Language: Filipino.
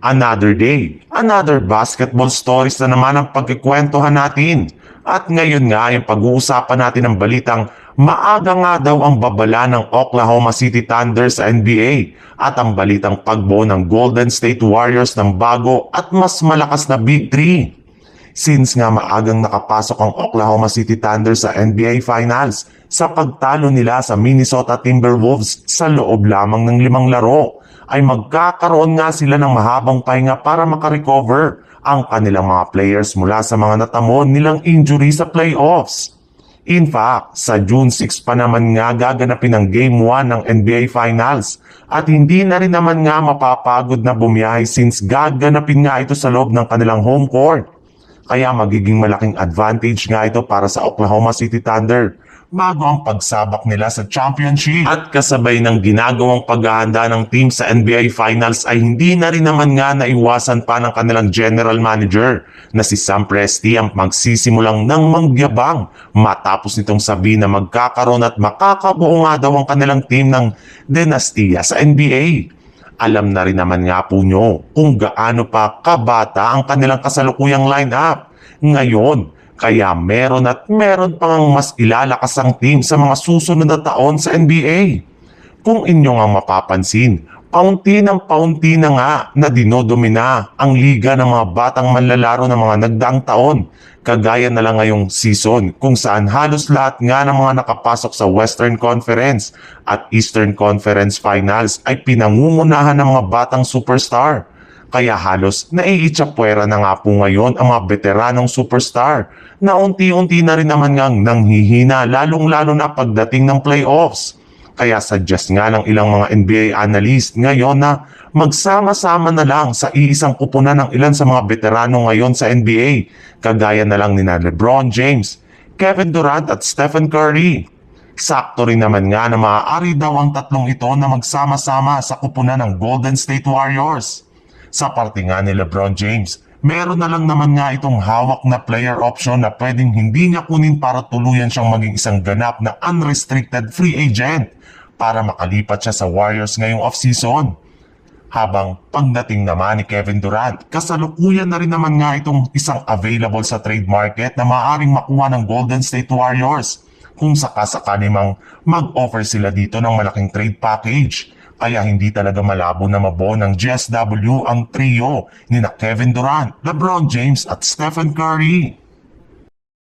Another day, another basketball stories na naman ang pagkikwentuhan natin. At ngayon nga yung pag-uusapan natin ang balitang maaga nga daw ang babala ng Oklahoma City Thunder sa NBA at ang balitang pagbuo ng Golden State Warriors ng bago at mas malakas na Big 3. Since nga maagang nakapasok ang Oklahoma City Thunder sa NBA Finals sa pagtalo nila sa Minnesota Timberwolves sa loob lamang ng 5 laro, ay magkakaroon nga sila ng mahabang pahinga para makarecover ang kanilang mga players mula sa mga natamo nilang injury sa playoffs. In fact, sa June 6 pa naman nga gaganapin ang Game 1 ng NBA Finals at hindi na rin naman nga mapapagod na bumiyahe since gaganapin nga ito sa loob ng kanilang home court. Kaya magiging malaking advantage nga ito para sa Oklahoma City Thunder bago ang pagsabak nila sa championship. At kasabay ng ginagawang paghahanda ng team sa NBA Finals ay hindi na rin naman nga naiwasan pa ng kanilang general manager na si Sam Presti ang magsisimulang ng mangyabang matapos nitong sabihin na magkakaroon at makakabuo nga daw ang kanilang team ng dinastiya sa NBA. Alam na rin naman nga po nyo kung gaano pa kabata ang kanilang kasalukuyang lineup ngayon. Kaya meron pang mas ilalakas ang team sa mga susunod na taon sa NBA. Kung inyo nga mapapansin, paunti na nga na dinodomina ang liga ng mga batang manlalaro ng mga nagdaang taon. Kagaya na lang ngayong season kung saan halos lahat nga ng mga nakapasok sa Western Conference at Eastern Conference Finals ay pinangungunahan ng mga batang superstar. Kaya halos naiitsapwera na nga po ngayon ang mga veteranong superstar na unti-unti na rin naman ngang nanghihina lalong-lalo na pagdating ng playoffs. Kaya suggest nga ng ilang mga NBA analyst ngayon na magsama-sama na lang sa iisang kupunan ng ilan sa mga veterano ngayon sa NBA, kagaya na lang nina LeBron James, Kevin Durant at Stephen Curry. Sakto rin naman nga na maaari daw ang tatlong ito na magsama-sama sa kupunan ng Golden State Warriors. Sa parte nga ni LeBron James, meron na lang naman nga itong hawak na player option na pwedeng hindi niya kunin para tuluyan siyang maging isang ganap na unrestricted free agent para makalipat siya sa Warriors ngayong offseason. Habang pagdating naman ni Kevin Durant, kasalukuyan na rin naman nga itong isang available sa trade market na maaaring makuha ng Golden State Warriors kung sakasakali mang mag-offer sila dito ng malaking trade package. Kaya hindi talaga malabo na mabuo ng GSW ang trio ni Kevin Durant, LeBron James at Stephen Curry.